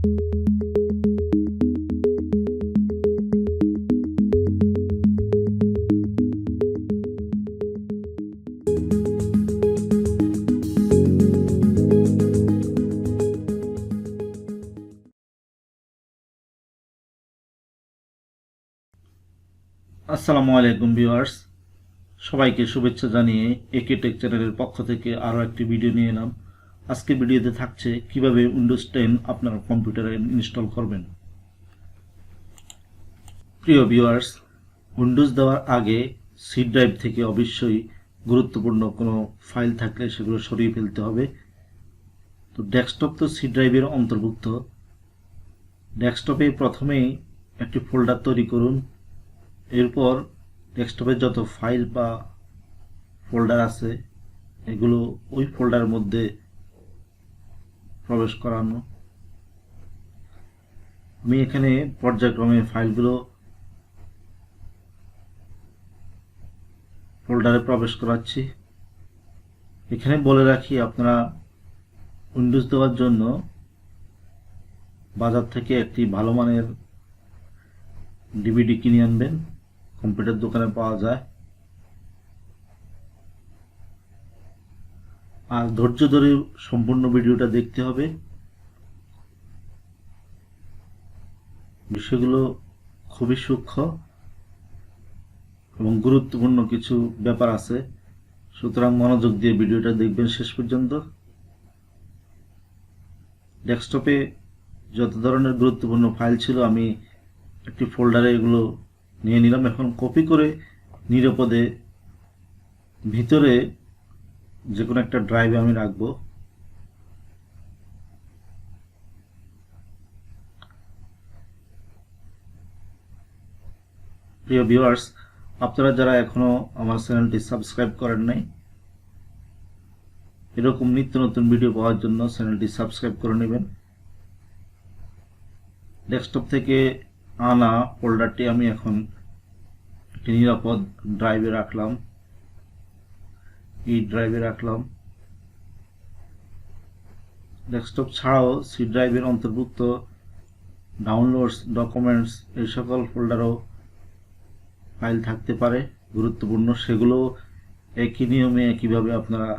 আসসালামু আলাইকুম ভিউয়ার্স, সবাইকে শুভেচ্ছা জানিয়ে একে টেক চ্যানেলের পক্ষ থেকে আরও একটি ভিডিও নিয়ে এলাম। আজকে ভিডিওতে থাকছে কিভাবে উইন্ডোজ 10 আপনার কম্পিউটারে ইনস্টল করবেন। প্রিয় ভিউয়ার্স, উইন্ডোজ দেওয়ার আগে সি ড্রাইভ থেকে অবশ্যই গুরুত্বপূর্ণ কোনো ফাইল থাকলে সেগুলো সরিয়ে ফেলতে হবে। তো ডেস্কটপ তো সি ড্রাইভের অন্তর্ভুক্ত। ডেস্কটপে প্রথমেই একটি ফোল্ডার তৈরি করুন। এরপর ডেস্কটপের যত ফাইল বা ফোল্ডার আছে এগুলো ওই ফোল্ডারের মধ্যে প্রবেশ করানো। আমি এখানে পর্যায়ক্রমে ফাইলগুলো ফোল্ডারে প্রবেশ করাচ্ছি। এখানে বলে রাখি, আপনারা উইন্ডোজ দেওয়ার জন্য বাজার থেকে একটি ভালো মানের ডিভিডি কিনে আনবেন। কম্পিউটার দোকানে পাওয়া যায়। আর ধৈর্য ধরে সম্পূর্ণ ভিডিওটা দেখতে হবে। বিষয়গুলো খুবই সূক্ষ্ম এবং গুরুত্বপূর্ণ কিছু ব্যাপার আছে, সুতরাং মনোযোগ দিয়ে ভিডিওটা দেখবেন শেষ পর্যন্ত। ডেস্কটপে যত ধরনের গুরুত্বপূর্ণ ফাইল ছিল আমি একটি ফোল্ডারে এগুলো নিয়ে নিলাম। এখন কপি করে নিরাপদে ভিতরে যে কোনো একটা ড্রাইভে আমি রাখবো। প্রিয় ভিউয়ার্স, আপনারা যারা এখনো আমার চ্যানেলটি সাবস্ক্রাইব করেন নাই, এরকম নিত্য নতুন ভিডিও পাওয়ার জন্য চ্যানেলটি সাবস্ক্রাইব করে নেবেন। ডেস্কটপ থেকে আনা ফোল্ডারটি আমি এখন একটি নিরাপদ ড্রাইভে রাখলাম। এই ড্রাইভে রাখলাম। ডেস্কটপ ছাড়াও সি ড্রাইভের অন্তর্ভুক্ত ডাউনলোডস, ডকুমেন্টস এই সকল ফোল্ডারও ফাইল থাকতে পারে গুরুত্বপূর্ণ। সেগুলো একই নিয়মে একইভাবে আপনারা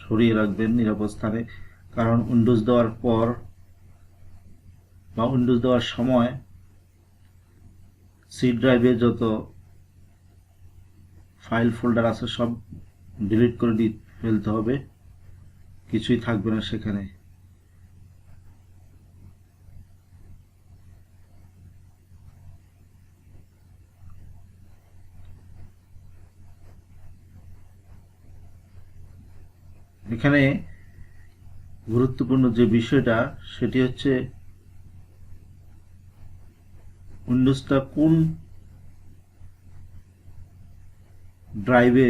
সরিয়ে রাখবেন নিরাপদ স্থানে। কারণ উইন্ডোজ দেওয়ার পর বা উইন্ডোজ দেওয়ার সময় সি ড্রাইভে যত ফাইল ফোল্ডার আছে সব ডিলিট করে ফেলতে হবে, কিছুই থাকবে না সেখানে। এখানে গুরুত্বপূর্ণ যে বিষয়টা সেটি হচ্ছে উইন্ডোজটা কোন ড্রাইভে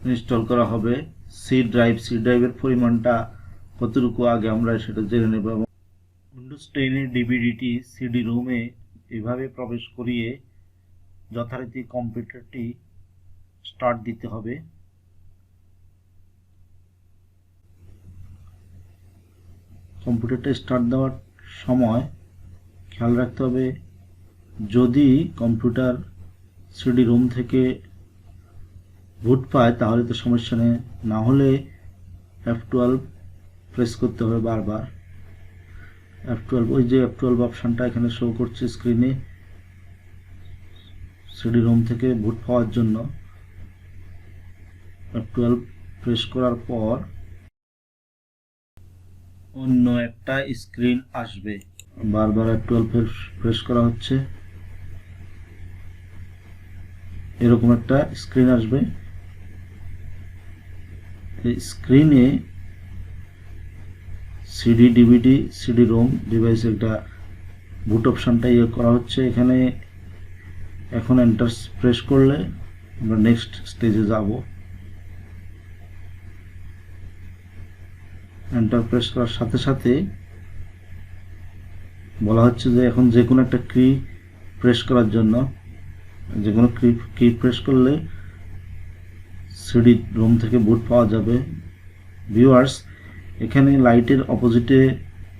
ইনস্টল করা হবে। সি ড্রাইভের পরিমাণটা কতটুকু আগে আমরা সেটা জেনে নেব। উইন্ডোজ 10 এর ডিভিডিটি সিডি রোমে এভাবে প্রবেশ করিয়ে যথারীতি কম্পিউটারটি স্টার্ট দিতে হবে। কম্পিউটারটা স্টার্ট দেওয়ার সময় খেয়াল রাখতে হবে, যদি কম্পিউটার সিডি রোম থেকে বুট পায় তাহলে তো সমস্যা নেই, না হলে F12 প্রেস করতে হবে বারবার। F12, ওই যে F12 অপশানটা এখানে শো করছে স্ক্রিনে, সিডি রোম থেকে বুট পাওয়ার জন্য F12 প্রেস করার পর অন্য একটা স্ক্রিন আসবে। বারবার F12 প্রেস করা হচ্ছে, এরকম একটা স্ক্রিন আসবে। এই স্ক্রিনে CD, DVD, CD Rome device একটা বুট অপশানটা করা হচ্ছে এখানে। এখন এন্টার প্রেস করলে আমরা নেক্সট স্টেজে যাব। এন্টার প্রেস করার সাথে সাথে বলা হচ্ছে যে এখন যে কোনো একটা কি প্রেস করার জন্য, যে কোনো কি প্রেস করলে সিডি রোম থেকে বুট পাওয়া যাবে। ভিউয়ার্স, এখানে লাইটের অপোজিটে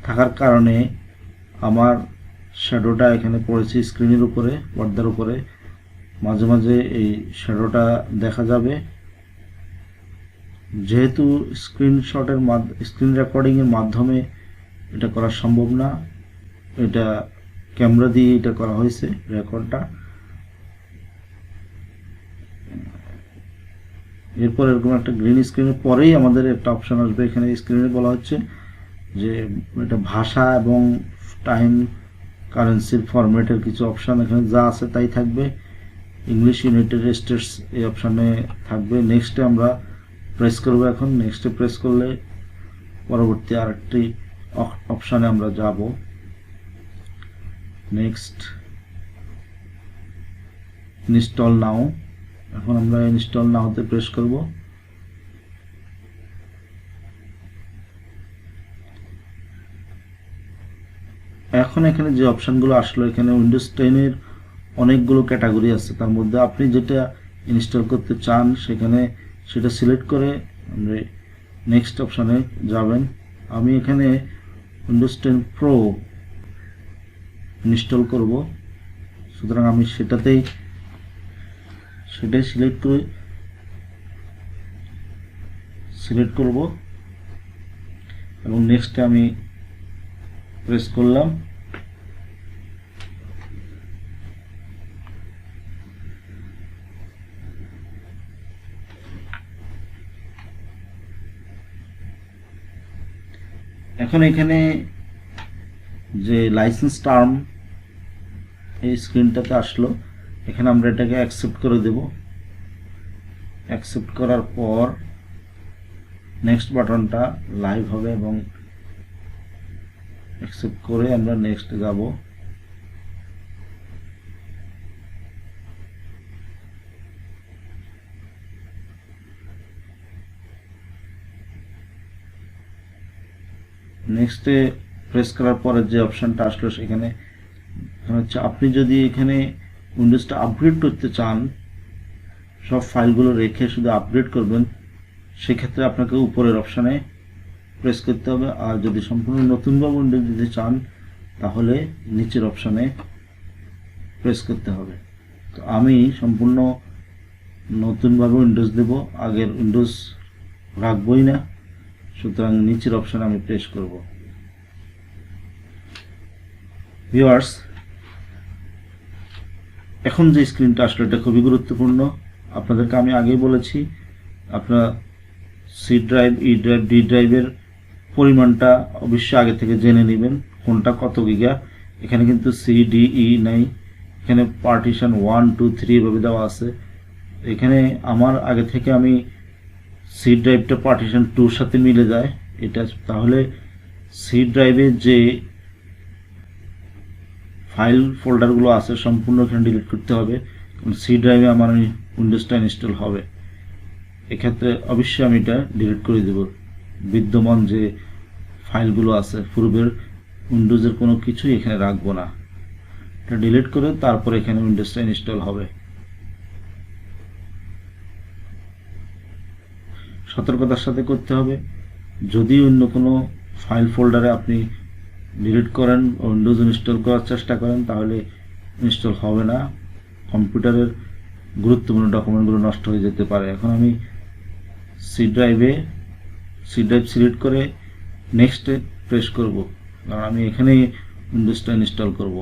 থাকার কারণে আমার শ্যাডোটা এখানে পড়েছে স্ক্রিনের উপরে, পর্দার উপরে। মাঝে মাঝে এই শ্যাডোটা দেখা যাবে। যেহেতু স্ক্রিন রেকর্ডিংয়ের মাধ্যমে এটা করা সম্ভব না, এটা ক্যামেরা দিয়ে এটা করা হয়েছে রেকর্ডটা। এরপর এরকম একটা গ্রিন স্ক্রিনের পরেই আমাদের একটা অপশন আসবে। এখানে স্ক্রিনে বলা হচ্ছে যে এটা ভাষা এবং টাইম কারেন্সির ফরম্যাটের কিছু অপশন এখানে যা আছে তাই থাকবে। ইংলিশ ইউনাইটেড স্টেটস এই অপশানে থাকবে। নেক্সটে আমরা প্রেস করব। এখন নেক্সটে প্রেস করলে পরবর্তী আরেকটি অপশানে আমরা যাব। নেক্সট ইনস্টল নাও। এখন আমরা ইনস্টল নাওতে প্রেস করব। এখন এখানে যে অপশানগুলো আসলো, এখানে উইন্ডোজ 10-এর অনেকগুলো ক্যাটাগরি আছে। তার মধ্যে আপনি যেটা ইনস্টল করতে চান সেটা সিলেক্ট করে নেক্সট অপশানে যাবেন। আমি এখানে উইন্ডোজ 10 প্রো ইনস্টল করব, সুতরাং আমি সেটাই সিলেক্ট করব এবং নেক্সটে আমি প্রেস করলাম। এখন এখানে যে লাইসেন্স টার্ম এই স্ক্রিনটাতে আসলো, এখানে আমরা এটাকে অ্যাকসেপ্ট করে দেব। অ্যাকসেপ্ট করার পর নেক্সট বাটনটা লাইভ হবে এবং অ্যাকসেপ্ট করে আমরা নেক্সট যাব। নেক্সটে প্রেস করার পরে যে অপশনটা আসলো সেখানে হচ্ছে আপনি যদি এখানে উইন্ডোজটা আপগ্রেড করতে চান, সব ফাইলগুলো রেখে শুধু আপগ্রেড করবেন, সেক্ষেত্রে আপনাকে উপরের অপশানে প্রেস করতে হবে। আর যদি সম্পূর্ণ নতুনভাবে উইন্ডোজ দিতে চান তাহলে নিচের অপশানে প্রেস করতে হবে। তো আমি সম্পূর্ণ নতুনভাবে উইন্ডোজ দেব, আগের উইন্ডোজ রাখবই না, সুতরাং নিচের অপশানে আমি প্রেস করব। ভিউয়ার্স, এখন যে স্ক্রিনটা আসলে এটা খুবই গুরুত্বপূর্ণ। আপনাদেরকে আমি আগেই বলেছি, আপনার C drive, E drive, D ড্রাইভের পরিমাণটা অবশ্যই আগে থেকে জেনে নেবেন, কোনটা কত গিগা। এখানে কিন্তু সি ডি ই নাই, এখানে পার্টিশন 1 2 3 এভাবে দেওয়া আছে। এখানে আমার আগে থেকে আমি সি ড্রাইভটা পার্টিশন 2 সাথে মিলে যায় এটা, তাহলে সি ড্রাইভে যে ফাইল ফোল্ডারগুলো আছে সম্পূর্ণ এখানে ডিলিট করতে হবে, কারণ সি ড্রাইভে আমার উইন্ডোজটা ইনস্টল হবে। এক্ষেত্রে অবশ্যই আমি এটা ডিলিট করে দেব। বিদ্যমান যে ফাইলগুলো আছে পূর্বের উইন্ডোজের কোনো কিছুই এখানে রাখবো না, এটা ডিলিট করে তারপর এখানে উইন্ডোজটা ইনস্টল হবে। সতর্কতার সাথে করতে হবে। যদি অন্য কোনো ফাইল ফোল্ডারে আপনি ডিলিট করেন, উইন্ডোজ ইনস্টল করার চেষ্টা করেন, তাহলে ইনস্টল হবে না, কম্পিউটারের গুরুত্বপূর্ণ ডকুমেন্টগুলো নষ্ট হয়ে যেতে পারে। এখন আমি সি ড্রাইভ সিলেক্ট করে নেক্সটে প্রেস করব, কারণ আমি এখানেই উইন্ডোজটা ইনস্টল করব।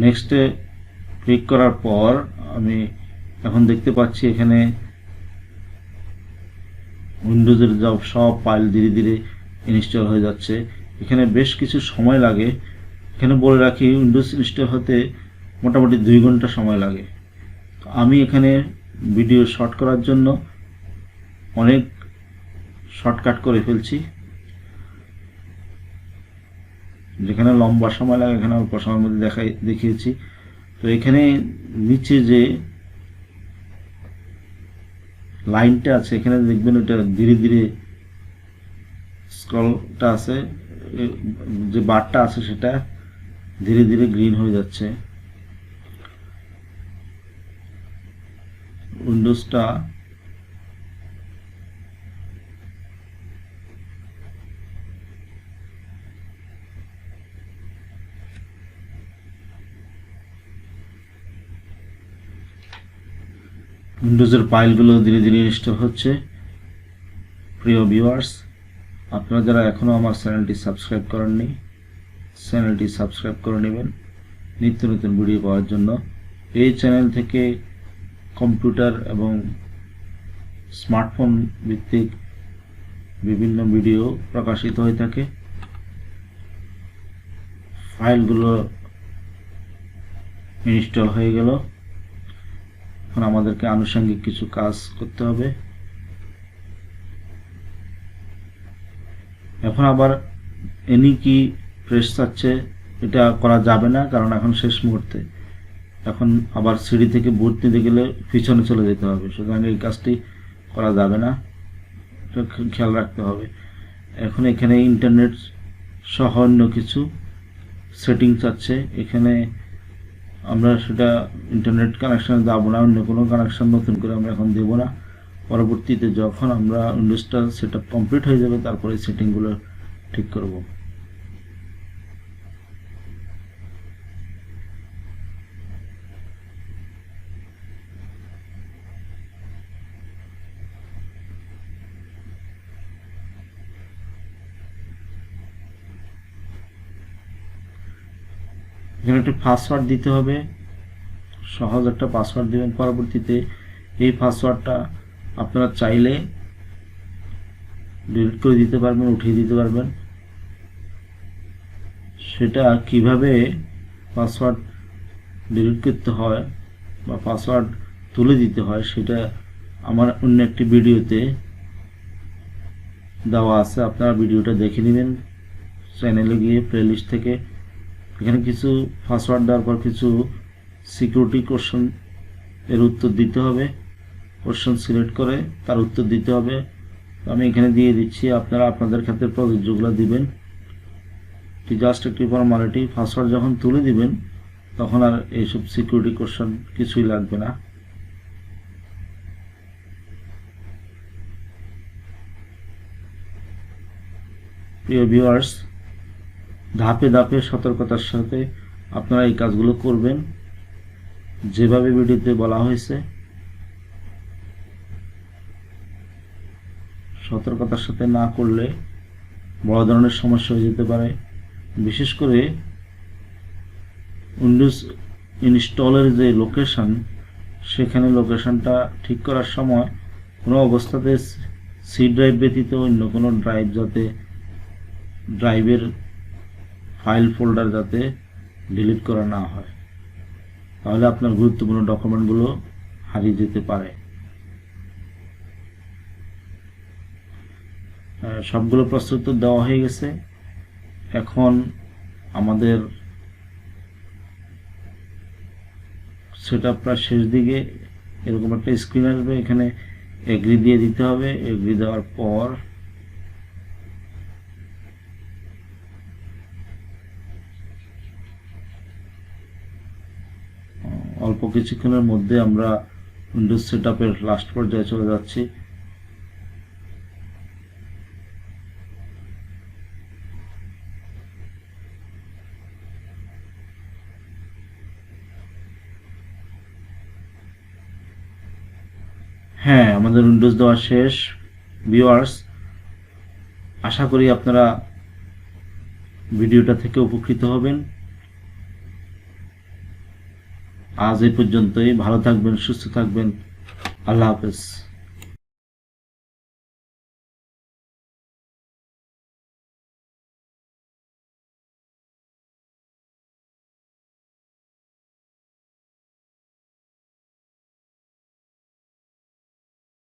নেক্সটে ক্লিক করার পর আমি এখন দেখতে পাচ্ছি এখানে উইন্ডোজের সব ফাইল ধীরে ধীরে ইনস্টল হয়ে যাচ্ছে। এখানে বেশ কিছু সময় লাগে। এখানে বলে রাখি, উইন্ডোজ ইনস্টল হতে মোটামুটি 2 ঘন্টা সময় লাগে। আমি এখানে ভিডিও শর্ট করার জন্য অনেক শর্টকাট করে ফেলছি। যেখানে লম্বা সময় লাগে এখানে অল্প সময়ের মধ্যে দেখিয়েছি। তো এখানে নিচে যে লাইনটা আছে এখানে দেখবেন ওটা ধীরে ধীরে স্ক্রলটা আছে, যে বারটা আছে সেটা ধীরে ধীরে গ্রিন হয়ে যাচ্ছে। উইন্ডোজটা উইন্ডোজের ফাইলগুলো ধীরে ধীরে ইনস্টল হচ্ছে। প্রিয় ভিউয়ার্স, আপনারা যারা এখনও আমার চ্যানেলটি সাবস্ক্রাইব করেননি, চ্যানেলটি সাবস্ক্রাইব করে নেবেন নিত্য নতুন ভিডিও পাওয়ার জন্য। এই চ্যানেল থেকে কম্পিউটার এবং স্মার্টফোন ভিত্তিক বিভিন্ন ভিডিও প্রকাশিত হয়ে থাকে। ফাইলগুলো ইনস্টল হয়ে গেল, এখন আমাদেরকে আনুষঙ্গিক কিছু কাজ করতে হবে। এখন আবার এনি কি প্রেস চাচ্ছে, এটা করা যাবে না, কারণ এখন শেষ মুহূর্তে। এখন আবার সিডি থেকে বুট নিতে গেলে পিছনে চলে যেতে হবে, সুতরাং এই কাজটি করা যাবে না, খেয়াল রাখতে হবে। এখন এখানে ইন্টারনেট সহ অন্য কিছু সেটিং চাচ্ছে, এখানে আমরা সেটা ইন্টারনেট কানেকশানে যাব না, অন্য কোনো কানেকশান নতুন করে আমরা এখন দেব না। পরবর্তীতে যখন আমরা উইন্ডোজটা সেটআপ কমপ্লিট হয়ে যাবে তারপরে সেটিংগুলো ঠিক করব। এখানে একটা পাসওয়ার্ড দিতে হবে, সহজ একটা পাসওয়ার্ড দেবেন। পরবর্তীতে এই পাসওয়ার্ডটা আপনারা চাইলে ডিলিট করে দিতে পারবেন, উঠিয়ে দিতে পারবেন। সেটা কিভাবে পাসওয়ার্ড ডিলিট করতে হয় বা পাসওয়ার্ড তুলে দিতে হয় সেটা আমার অন্য একটি ভিডিওতে দেওয়া আছে, আপনারা ভিডিওটা দেখে নেবেন চ্যানেলে গিয়ে প্লেলিস্ট থেকে। এখানে কিছু পাসওয়ার্ড দেওয়ার পর কিছু সিকিউরিটি কোশ্চেন এর উত্তর দিতে হবে, কোশ্চেন সিলেক্ট করে তার উত্তর দিতে হবে। আমি এখানে দিয়ে দিচ্ছি, আপনারা আপনাদের ক্ষেত্রে প্রযোজ্যগুলো দিবেন। জাস্ট একটি ফর্মালিটি, পাসওয়ার্ড যখন তুলে দিবেন তখন আর এইসব সিকিউরিটি কোশ্চেন কিছুই লাগবে না। প্রিয় ভিউয়ার্স, ধাপে ধাপে সতর্কতার সাথে আপনারা এই কাজগুলো করবেন যেভাবে ভিডিওতে বলা হয়েছে। সতর্কতার সাথে না করলে বড় ধরনের সমস্যা হয়ে যেতে পারে। বিশেষ করে উইন্ডোজ ইনস্টলের যে লোকেশন, সেখানে লোকেশনটা ঠিক করার সময় কোনো অবস্থাতে সি ড্রাইভ ব্যতীত অন্য কোনো ড্রাইভ যাতে ড্রাইভের ফাইল ফোল্ডার যাতে ডিলিট করা না হয়, তাহলে আপনার গুরুত্বপূর্ণ ডকুমেন্টগুলো হারিয়ে যেতে পারে। সবগুলো প্রস্তুত দেওয়া হয়ে গেছে। এখন আমাদের সেটআপ প্রায় শেষ দিকে, এরকম একটা স্ক্রিন আসবে, এখানে এগ্রি দিয়ে দিতে হবে। এগ্রি দেওয়ার পর অল্প কিছুক্ষণের মধ্যে আমরা উইন্ডোজ সেটআপের লাস্ট পর্যায়ে চলে যাচ্ছি। হ্যাঁ, আমাদের উইন্ডোজ দেওয়া শেষ। ভিউয়ার্স, আশা করি আপনারা ভিডিওটা থেকে উপকৃত হবেন। আজ এই পর্যন্তই। ভালো থাকবেন, সুস্থ থাকবেন। আল্লাহ হাফেজ।